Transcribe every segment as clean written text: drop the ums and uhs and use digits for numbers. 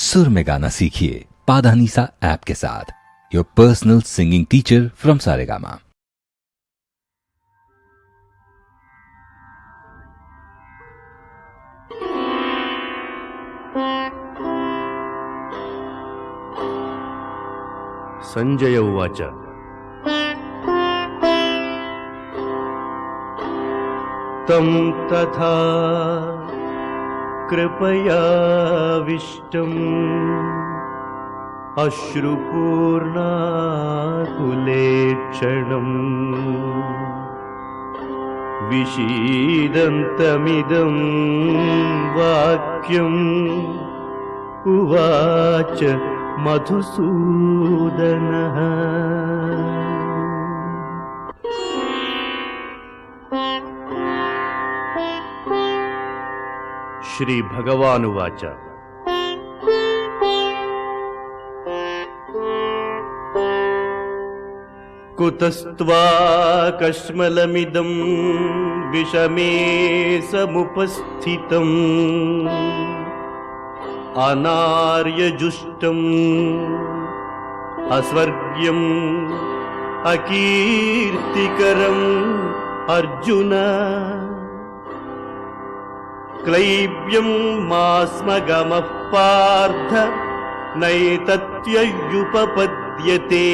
सुर में गाना सीखिए पाधानीसा ऐप के साथ, your personal singing teacher from Saregama. Sanjay उवाच तं तथा कृपयाविष्टम् अश्रुपूर्णाकुलेक्षणम् विषीदन्तमिदं वाक्यम् उवाच मधुसूदनः। श्री भगवानुवाच कुतस्त्वाकश्मलमिदं विषमे समुपस्थितम् अनार्यजुष्टम् अस्वर्ग्यम् अकीर्तिकरम् अर्जुन। क्लैब्यं मास्मगमः पार्थ नैतत्ययुपपद्यते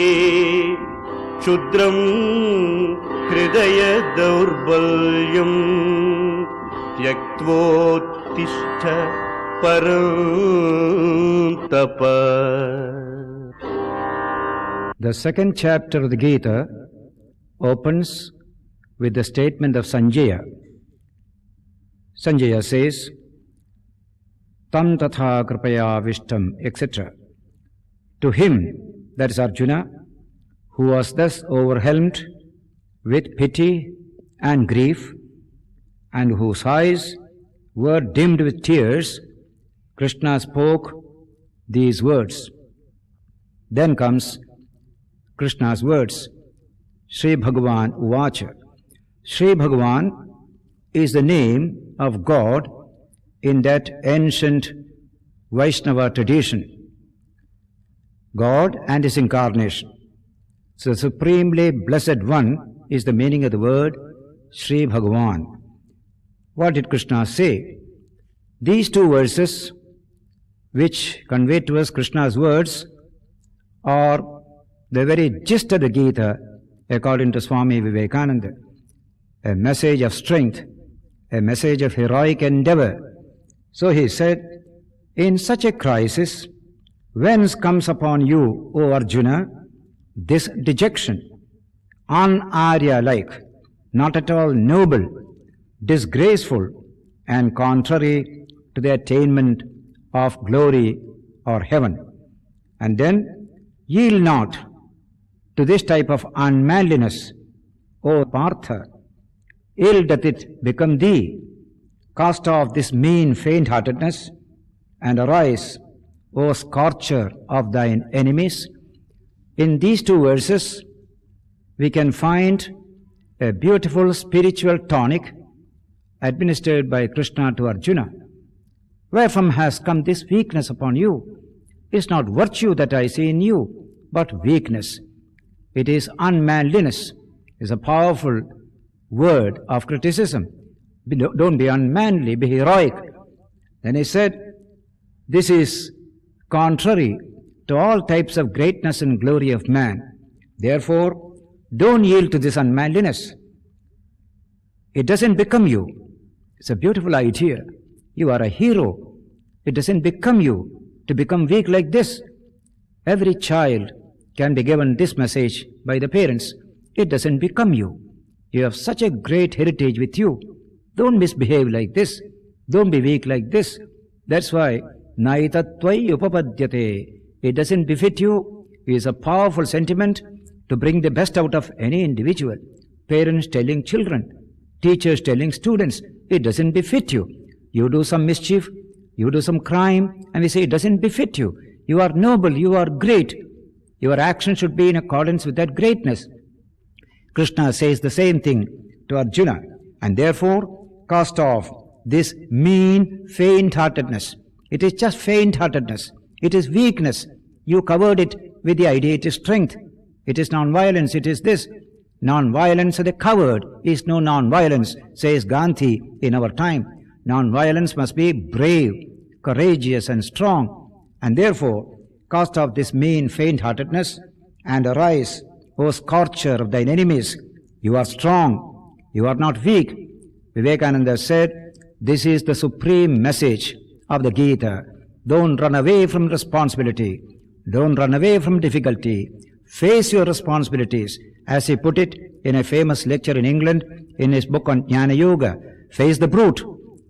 क्षुद्रं हृदय दौर्बल्यं त्यक्त्वोत्तिष्ठ परन्तप। The second chapter of the Gita opens with the statement of Sanjaya. Sanjaya says, Tam tatha kripaya vishtam, etc. To him, that is Arjuna, who was thus overwhelmed with pity and grief, and whose eyes were dimmed with tears, Krishna spoke these words. Then comes Krishna's words, Shri Bhagavan Uvacha. Shri Bhagavan is the name of God in that ancient Vaishnava tradition. God and His incarnation. So the Supremely Blessed One is the meaning of the word Shri Bhagavan. What did Krishna say? These two verses, which convey to us Krishna's words, are the very gist of the Gita, according to Swami Vivekananda. A message of strength, a message of heroic endeavor. So he said, in such a crisis, whence comes upon you, O Arjuna, this dejection, un-Arya-like, not at all noble, disgraceful, and contrary to the attainment of glory or heaven. And then, yield not to this type of unmanliness, O Partha. Ill doth it become thee. Cast off this mean faint-heartedness, and arise, O scorcher of thine enemies. In these two verses, we can find a beautiful spiritual tonic administered by Krishna to Arjuna. Wherefrom has come this weakness upon you? It is not virtue that I see in you, but weakness. It is unmanliness. It is a powerful word of criticism. Don't be unmanly, be heroic. Then he said, this is contrary to all types of greatness and glory of man. Therefore, don't yield to this unmanliness. It doesn't become you. It's a beautiful idea. You are a hero. It doesn't become you to become weak like this. Every child can be given this message by the parents. It doesn't become you. You have such a great heritage with you. Don't misbehave like this. Don't be weak like this. That's why Naitattvai upapadyate. It doesn't befit you. It is a powerful sentiment to bring the best out of any individual. Parents telling children, teachers telling students, it doesn't befit you. You do some mischief, you do some crime, and we say it doesn't befit you. You are noble, you are great. Your action should be in accordance with that greatness. Krishna says the same thing to Arjuna, and therefore cast off this mean faint-heartedness. It is just faint-heartedness. It is weakness. You covered it with the idea it is strength. It is non-violence. It is this. Non-violence of the coward is no non-violence, says Gandhi in our time. Non-violence must be brave, courageous and strong. And therefore, cast off this mean faint-heartedness and arise, O scorcher of thine enemies. You are strong. You are not weak. Vivekananda said, this is the supreme message of the Gita. Don't run away from responsibility. Don't run away from difficulty. Face your responsibilities. As he put it in a famous lecture in England in his book on Jnana Yoga, face the brute.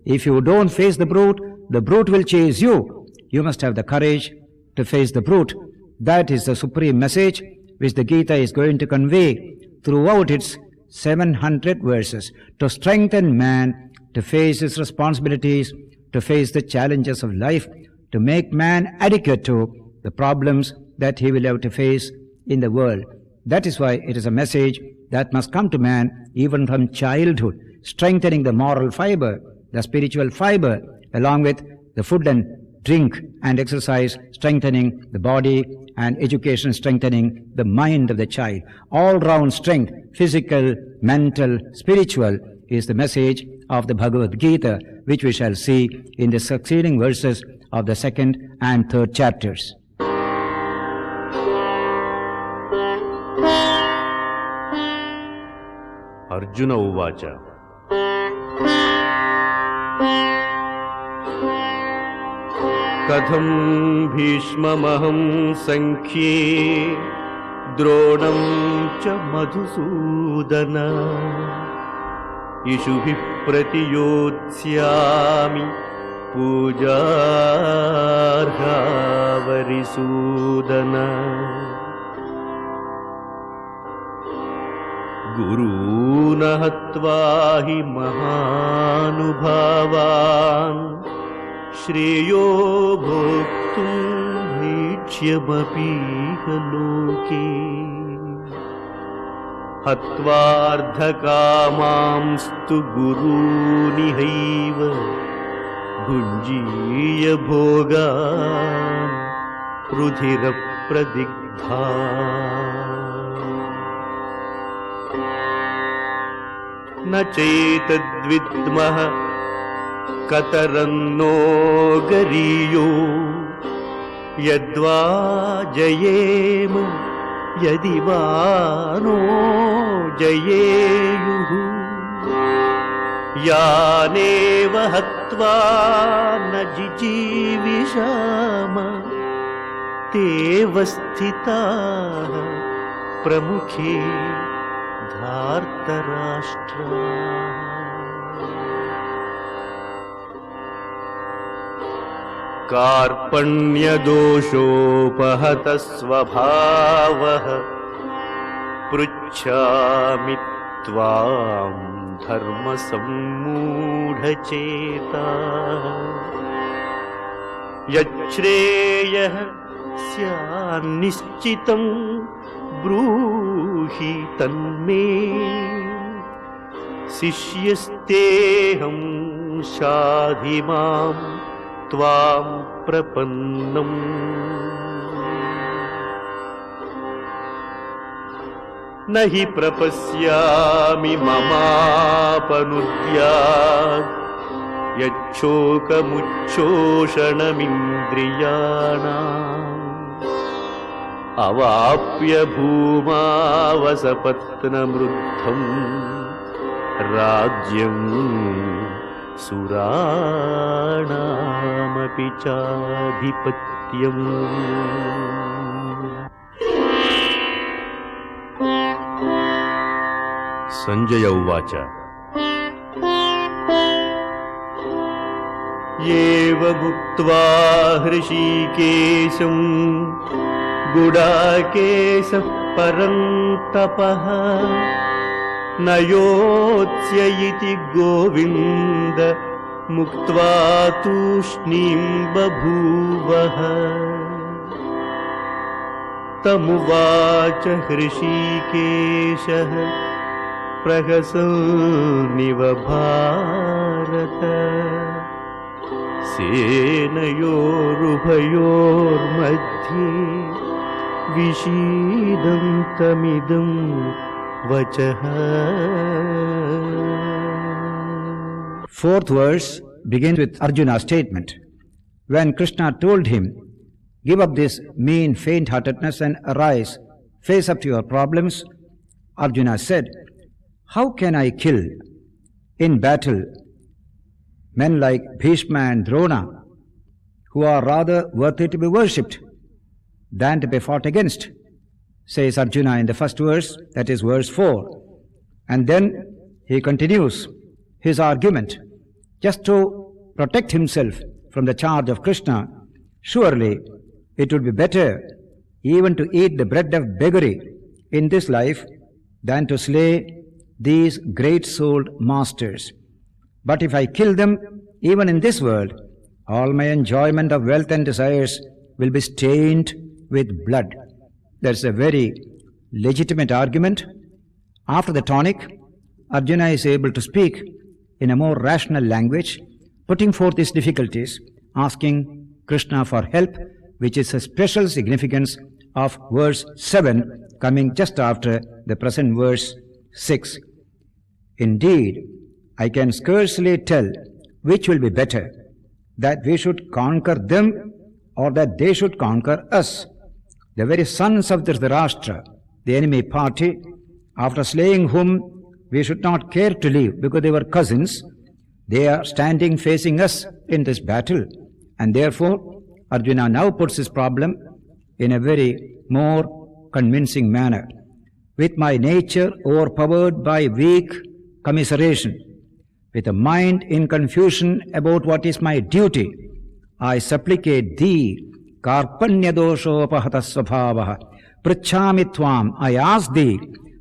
If you don't face the brute will chase you. You must have the courage to face the brute. That is the supreme message which the Gita is going to convey throughout its 700 verses, to strengthen man to face his responsibilities, to face the challenges of life, to make man adequate to the problems that he will have to face in the world. That is why it is a message that must come to man even from childhood, strengthening the moral fiber, the spiritual fiber, along with the food and drink and exercise, strengthening the body, and education strengthening the mind of the child. All-round strength, physical, mental, spiritual, is the message of the Bhagavad Gita, which we shall see in the succeeding verses of the second and third chapters. Arjun उवाच कथं भीष्ममहं संख्ये द्रोणं च मधुसूदन इषुभिः प्रतियोत्स्यामि पूजार्हावरिसूदन गुरून् हत्वा हि महानुभावान् श्रेयो भोक्तुं भीक्ष्यमपीह लोके हत्वार्धकामांस्तु गुरूनिहैव भुञ्जीय भोगान् रुधिरप्रदिग्धान् न चैतद्विद्मः कतरन्नो गरीयो यद्वा जयेम यदि वा नो जयेयुः यानेव हत्वा न जिजीविषाम तेव स्थिताः प्रमुखे धार्तराष्ट्राः कार्पण्यदोषोपहतः स्वभावः पृच्छामि त्वां धर्मसम्मूढचेताः यच्छ्रेयः स्यान्निश्चितं ब्रूहि तन्मे शिष्यस्तेऽहं शाधि मां त्वां प्रपन्नम् न हि प्रपश्यामि ममापनुद्यात् यच्छोकमुच्छोषणमिन्द्रियाणाम् अवाप्य भूमावसपत्नमृद्धं राज्यं सुराणामपि चाधिपत्यम्। संजय उवाच एवमुक्त्वा हृषीकेशं गुडाकेशः परन्तपः न योत्स्य इति गोविन्द मुक्त्वा तूष्णीं बभूवः। तमुवाच हृषीकेशः प्रहसन्निव भारत सेनयोरुभयोर्मध्ये विषीदन्तमिदं वचः. Fourth verse begins with Arjuna's statement. When Krishna told him, "Give up this mean faint-heartedness and arise, face up to your problems," Arjuna said, "How can I kill in battle men like Bhishma and Drona, who are rather worthy to be worshipped than to be fought against?" says Arjuna in the first verse, that is verse 4. And then he continues his argument. Just to protect himself from the charge of Krishna, surely it would be better even to eat the bread of beggary in this life than to slay these great-souled masters. But if I kill them even in this world, all my enjoyment of wealth and desires will be stained with blood. That's a very legitimate argument. After the tonic, Arjuna is able to speak in a more rational language, putting forth his difficulties, asking Krishna for help, which is a special significance of verse 7 coming just after the present verse 6. Indeed, I can scarcely tell which will be better, that we should conquer them or that they should conquer us. The very sons of Dhritarashtra, the enemy party, after slaying whom we should not care to leave because they were cousins, they are standing facing us in this battle. And therefore, Arjuna now puts his problem in a very more convincing manner. With my nature overpowered by weak commiseration, with a mind in confusion about what is my duty, I supplicate thee, Karpanyadoshopahatasvabhavaha, Prichhami tvam, I ask thee,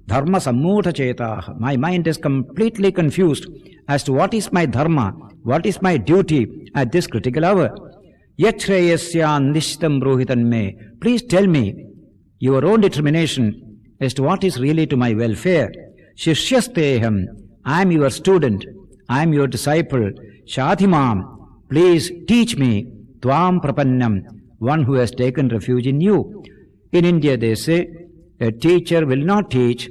Dharma sammudha chetah. My mind is completely confused as to what is my dharma, what is my duty at this critical hour. Yachreyasyan nishtam brohitan me. Please tell me your own determination as to what is really to my welfare. Shishyasteham, I am your student, I am your disciple. Shadhimam, please teach me. Tvam prapannam, one who has taken refuge in you. In India they say, a teacher will not teach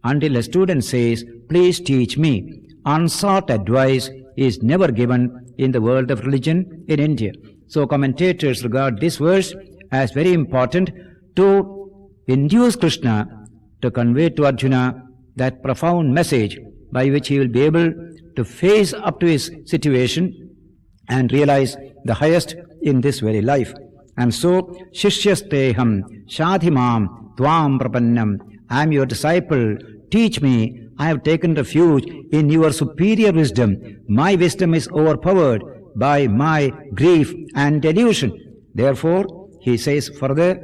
until a student says, "Please teach me." Unsought advice is never given in the world of religion in India. So commentators regard this verse as very important to induce Krishna to convey to Arjuna that profound message by which he will be able to face up to his situation and realize the highest in this very life. And so, Shishyasteham, Shadhimam, Tvam Prapannam, I am your disciple, teach me, I have taken refuge in your superior wisdom. My wisdom is overpowered by my grief and delusion. Therefore, he says further,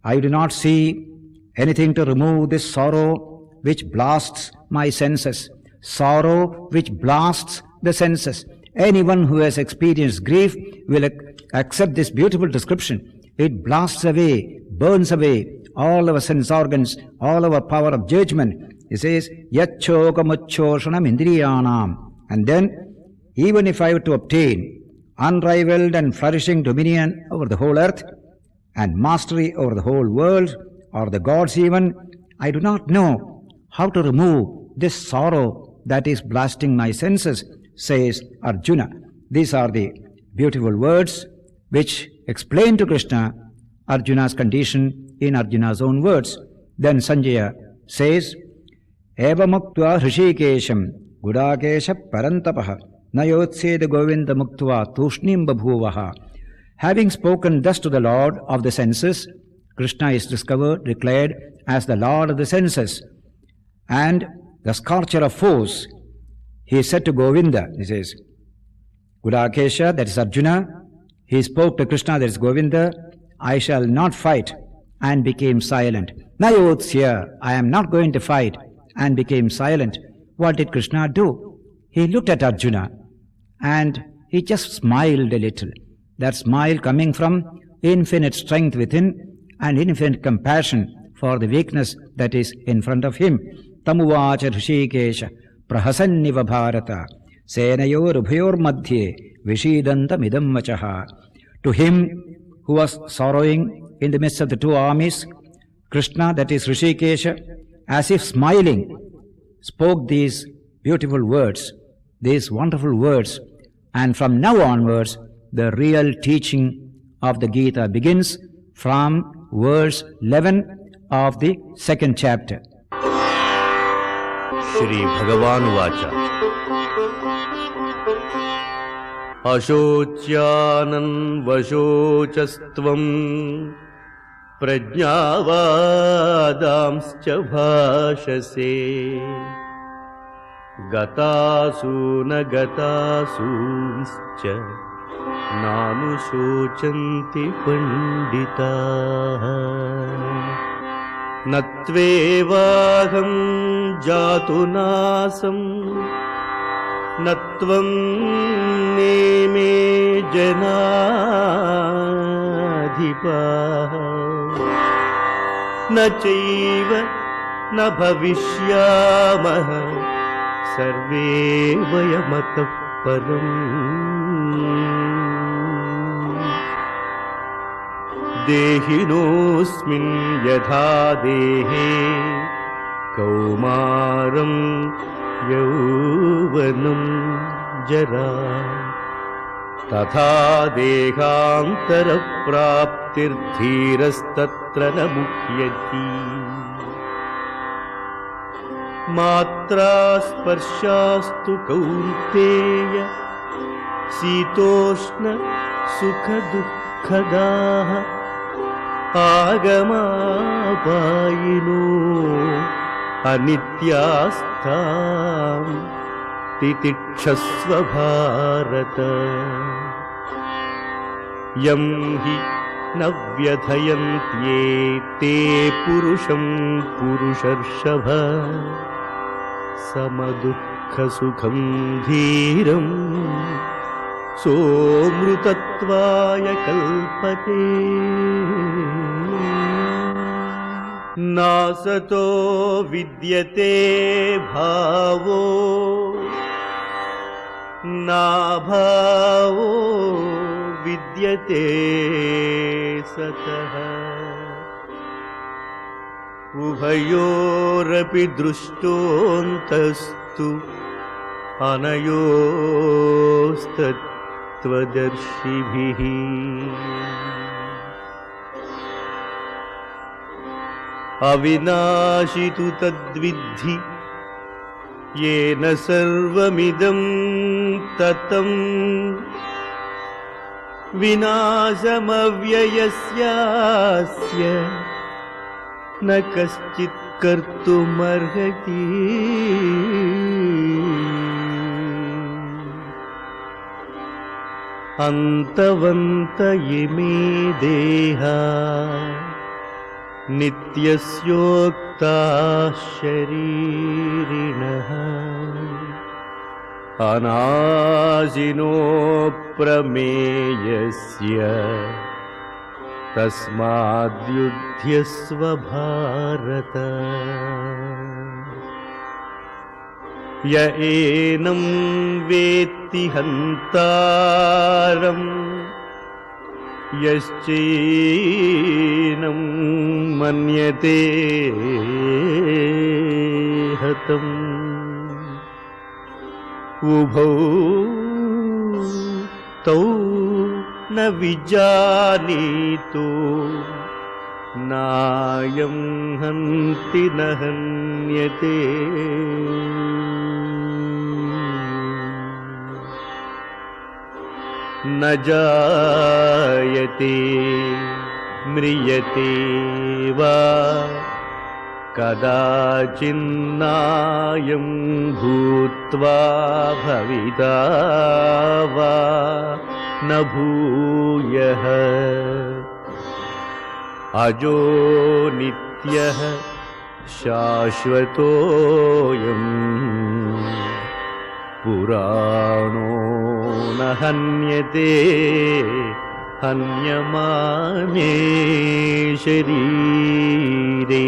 I do not see anything to remove this sorrow which blasts my senses. Sorrow which blasts the senses. Anyone who has experienced grief will accept this beautiful description. It blasts away, burns away all our sense organs, all our power of judgment. He says, Yacchokamuchoshanam indriyanam. And then, even if I were to obtain unrivaled and flourishing dominion over the whole earth and mastery over the whole world or the gods even, I do not know how to remove this sorrow that is blasting my senses, says Arjuna. These are the beautiful words which explain to Krishna Arjuna's condition in Arjuna's own words. Then Sanjaya says, Evamuktva Hrishikesham Gudakesha Parantapaha Nayotseda Govinda Muktva Tushnim Babhuvaha. Having spoken thus to the Lord of the senses, Krishna is declared as the Lord of the senses and the scorcher of foes. He said to Govinda, he says, Gudakesha, that is Arjuna, he spoke to Krishna, that is Govinda, I shall not fight, and became silent. Nayotsya, I am not going to fight, and became silent. What did Krishna do? He looked at Arjuna, and he just smiled a little. That smile coming from infinite strength within and infinite compassion for the weakness that is in front of him. Tamuvacha Hrishikesha Prahasanniva Bharata senayorubhayormadhye vishidantamidam vachaha. To him who was sorrowing in the midst of the two armies, Krishna, that is Rishikesha, as if smiling, spoke these beautiful words, these wonderful words, and from now onwards the real teaching of the Gita begins from verse 11 of the second chapter. Shri भगवानुवाच अशोच्यानन्वशोचस्त्वं प्रज्ञावादांश्च भाषसे गतासु न गतासूंश्च नानुशोचन्ति पंडिताः न त्वेवाहं जातु नासं न त्वं नेमे जनाधिपाः न चैव न भविष्यामः सर्वे वयमतः परम् देहिनोऽस्मिन् यथा देहे कौमारं यौवनं जरा तथा देहान्तरप्राप्तिर्धीरस्तत्र न मुह्यति मात्रा स्पर्शास्तु कौन्तेय शीतोष्ण सुखदुःखदाः आगमापायिनो अनित्यास्तां तितिक्षस्व भारत यं हि न व्यथयन्त्येते पुरुषं पुरुषर्षभ समदुःखसुखं धीरं सोऽमृतत्वाय कल्पते नासतो विद्यते भावो नाभावो विद्यते सतः उभयोरपि दृष्टोऽन्तस्तु अनयोस्तत्त्वदर्शिभिः अविनाशि तु तद्विद्धि येन सर्वमिदं ततं विनाशमव्ययस्यास्य न कश्चित् कर्तुमर्हति अन्तवन्त इमे देहा नित्यस्योक्ताः शरीरिणः अनाशिनो प्रमेयस्य तस्माद्युध्यस्व भारत य एनं वेत्ति हन्तारम् यश्चैनं मन्यते हतम् उभौ तौ न विजानीतो नायं हन्ति न हन्यते न जायते म्रियते वा कदाचिन्नायं भूत्वा भविता वा न भूयः अजो नित्यः शाश्वतोऽयम् पुराणो न हन्यते हन्यमाने शरीरे